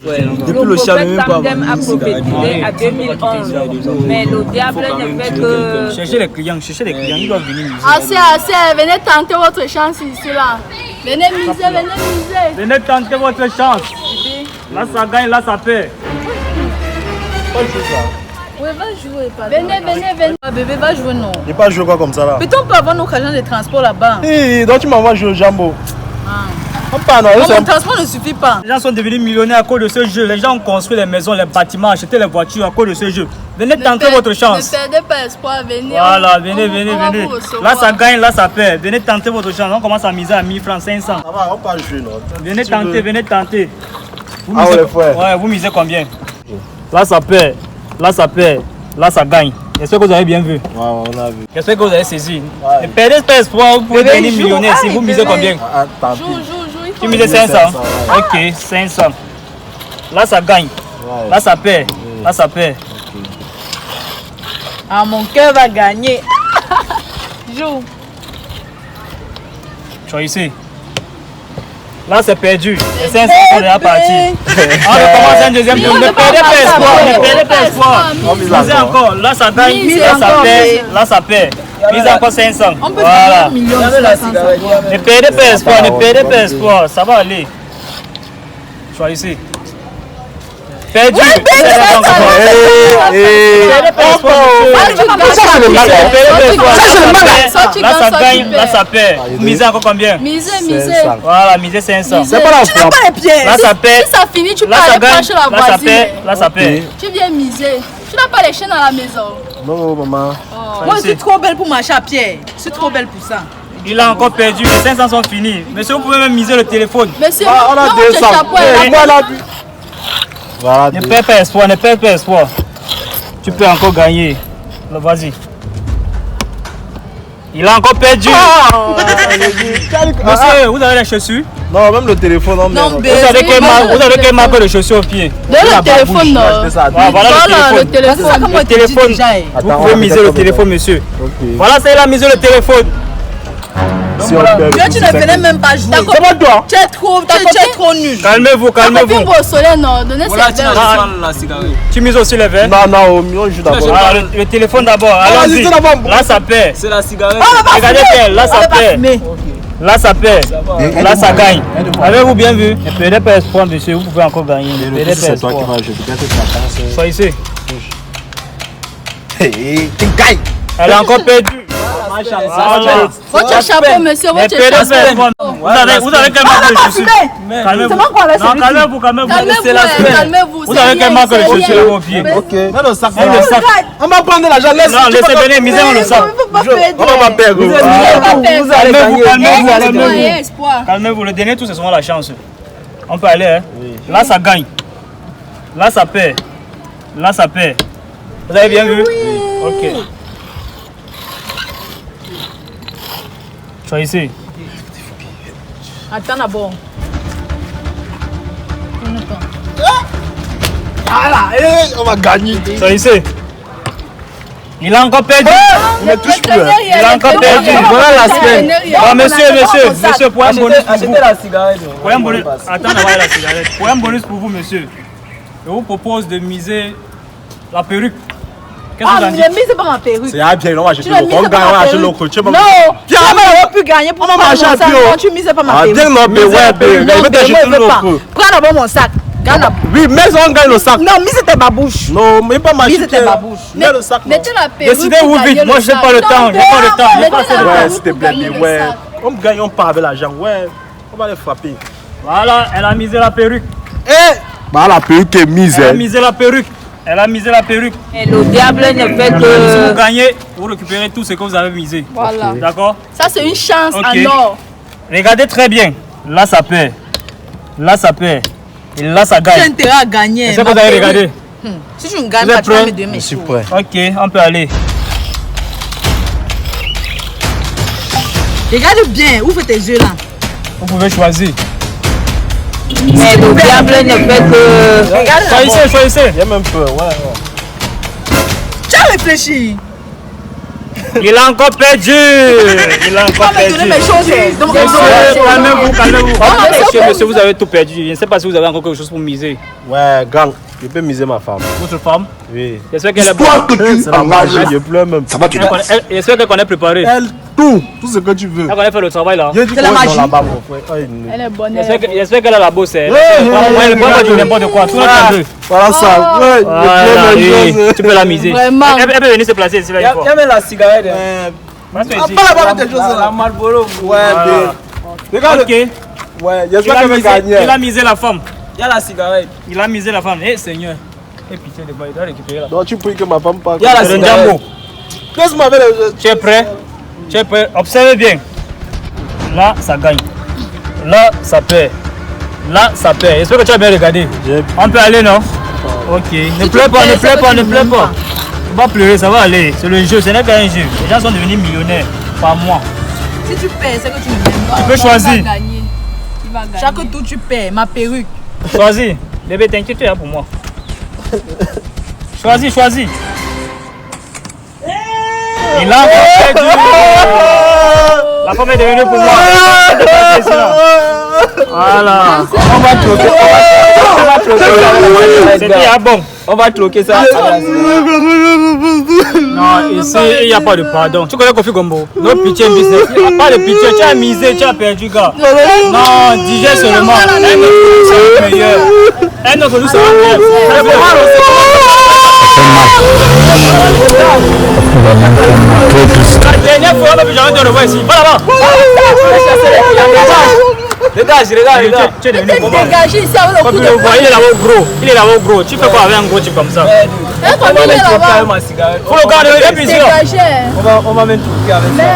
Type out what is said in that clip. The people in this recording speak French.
Depuis le charme, même pas a prophétisé à 2011. Mais le diable ne fait que... Cherchez les clients, ils doivent venir miser. Assez, venez tenter votre chance ici là. Venez miser. Venez tenter votre chance. Là ça gagne, là ça perd. Oui, va jouer. Venez. Bébé, va jouer non. Il pas jouer quoi comme ça là. Peut-on pas avoir nos agents de transport là-bas? Donc tu m'envoies jouer au jambo. Mon transport ne suffit pas. Les gens sont devenus millionnaires à cause de ce jeu. Les gens ont construit les maisons, les bâtiments, acheté les voitures à cause de ce jeu. Venez tenter votre chance. Ne perdez pas espoir, venez. Voilà, venez. Là ça gagne, là ça perd. Venez tenter votre chance. On commence à miser à 1000 francs, 500. Ça va, on pas jouer non. Venez tenter. Vous Ah misez, ouais, frère. ouais, vous misez combien? Là ça perd, là ça gagne. J'espère que vous avez bien vu. Ouais, on a vu. J'espère que vous avez saisi. Ne perdez pas espoir, vous pouvez devenir millionnaire si vous misez combien? Joue. Tu mises 500. Ok, 500. Là ça gagne. Ouais. Là ça perd. Ah, mon cœur va gagner. Joue. Choisissez. Là c'est perdu. Les 500 sont déjà partis. On recommence un deuxième tour. Ne perdez pas espoir. Misez encore. Là ça gagne. Là ça perd. Misez encore 500. Voilà. Ne perdez pas espoir. Ça va aller. Choisissez. Perdu. Là ça gagne, là ça perd. Misez encore combien? Misez. Voilà, misez 500. C'est pas la Tu n'as pas les pièces. Là ça perd. Si ça finit, tu peux Là ça aller gagne. prendre chez la voisine. Là ça perd. Tu viens miser. Tu n'as pas les chaînes à la maison. Non, maman. Moi, je suis trop belle pour marcher à pied. Je suis trop belle pour ça. Il a encore perdu, les 500 sont finis. Monsieur, vous pouvez même miser le téléphone. Monsieur, On a 200. Voilà. Ne perds pas espoir, Tu peux encore gagner. Vas-y. Il a encore perdu. Monsieur, vous avez les chaussures? Non, même le téléphone. Non, Vous avez quelle marque de chaussures au pied? Le téléphone, non. Voilà le téléphone. Le téléphone. Vous pouvez miser le téléphone, monsieur. Voilà, c'est là, miser le téléphone. Si on perd, Tu ne venais même pas jouer. c'est pas toi. Tu es trop nul. Calmez-vous. Au soleil, non. Donnez cette verre. Tu mises aussi les verres? Non, on joue d'abord. Alors, le téléphone d'abord. Allons-y. Là, ça perd. C'est la cigarette. Regardez bien, là, ça perd. Là, ça perd. Là, ça gagne. Avez-vous bien vu? Ne perdez pas espoir, monsieur. Vous pouvez encore gagner. Ne perdez pas espoir. Choisissez. Elle a encore perdu. Votre chapeau, monsieur. Votre chapeau. Vous avez quelle marque de chaussures? Calmez-vous. Calmez-vous. Vous avez quelle marque de chaussures au pied? Ok. Non, le sac. Le sac. On va prendre l'argent. Non, laissez venir, misez dans le sac. On va pas perdre. Calmez-vous, le dernier tour, c'est souvent la chance. On peut aller, hein? Là, ça gagne. Là, ça perd. Vous avez bien vu? Ok. Choisissez. Attends d'abord. On va gagner. Choisissez. Il a encore perdu. Il ne touche plus. Il a encore perdu. Voilà la semaine. Ah, monsieur, pour un bonus pour vous. Achetez la cigarette. Pour un bonus. Attends d'avoir la cigarette. Pour un bonus pour vous, monsieur. Je vous propose de miser la perruque. Qu'est-ce que vous en dites? mise pas ma perruque. C'est bien, on va acheter l'autre. On va acheter l'autre. Non, tu n'as pas pu gagner pour On va acheter un peu. Tu mises pas ma perruque. Bien, non, mais ouais, je vais t'acheter l'autre. Prends d'abord mon sac. Oui, mais on gagne le sac. Non, mise ta babouche. Non, mais pas ma Mise ta babouche. Mets le sac. Mettez la perruque. Décidez-vous vite. Moi, je n'ai pas le temps. Ouais, s'il te plaît, ouais. On gagne, on part avec l'argent. Ouais, on va les frapper. Voilà, elle a misé la perruque. Bah, la perruque est mise. Elle a misé la perruque. Et le diable ne fait Si que... vous gagnez, vous récupérez tout ce que vous avez misé. Voilà. D'accord? Ça, c'est une chance Ok. en or. Regardez très bien. Là, ça perd. Et là, ça J'ai gagne. intérêt à gagner. Est-ce que vous avez regardé? Si tu ne gagnes Vous pas, êtes tu vas prêts? me donner mes Je suis sous. prêt. Ok, on peut aller. Regarde bien, ouvre tes yeux là. Vous pouvez choisir. Mais le diable ne fait que... Regarde. Choisissez. Il y a même peur, ouais. Tu as réfléchi. Il a encore perdu. Il a encore perdu. Calmez-vous, calmez-vous. Monsieur, vous avez tout perdu. Je ne sais pas si vous avez encore quelque chose pour miser. Ouais, gang, je peux miser ma femme. Votre femme? Oui. J'espère qu'elle est bonne. Je pleure même. Ça va, tu J'espère qu'elle connaît préparer. Elle, tout ce que tu veux. Elle connaît faire le travail là. C'est la magie. Elle est bonne. J'espère qu'elle a la bosse. Elle va dire n'importe quoi. Voilà ça. Ouais, Voilà, oui. Tu peux la miser. Vraiment. Elle peut venir se placer ici là. Il y a même la cigarette. Pas tes choses là. La Marlboro. Ouais, regarde. Ok. Ouais, j'espère qu'elle va gagner. Il a misé la femme. Il y a la cigarette. Il a misé la femme. Eh Seigneur. Et pitié de quoi il doit récupérer là. Donc tu pries que ma femme parte. Il y a la C'est un cigarette. jambo. Qu'est-ce que m'avait Tu es prêt? Tu es prêt? Observez bien. Là, ça gagne. Là, ça perd. Là, ça perd. J'espère que tu as bien regardé. On peut aller, non? Ok. Ne pleure pas, ne pleure pas, ne pleure pas. Tu vas pleurer, ça va aller. C'est le jeu, ce n'est qu'un jeu. Les gens sont devenus millionnaires par mois. Si tu perds, c'est que tu m'aimes. Tu peux choisir. Il va gagner. Chaque tour, tu perds. Ma perruque. Choisis. Bébé, t'inquiète pas pour moi. Choisis, choisis. Il a encore perdu. La femme est devenue pour moi. Voilà. On va troquer. On va troquer. C'était à bon. On va troquer ça. Non, ici, il n'y a pas de pardon. Tu connais Kofi Gombo? No pitié business. Il n'y a pas de pitié. Tu as misé, tu as perdu, gars. Non, digère seulement. Un autre sera meilleur. Un autre sera meilleur. La dernière fois, on va te revoir ici. Va là-bas. Regarde. Tu es devenu bon. Dégagez ici avec le coup de poing. Il est là-haut gros. Il est là-haut gros. Tu fais quoi avec un gros type comme ça? Elle va venir là-bas. Ma cigarette. Faut le garder, il est plus ici. Dégagez. On va même troquer avec ça. Mais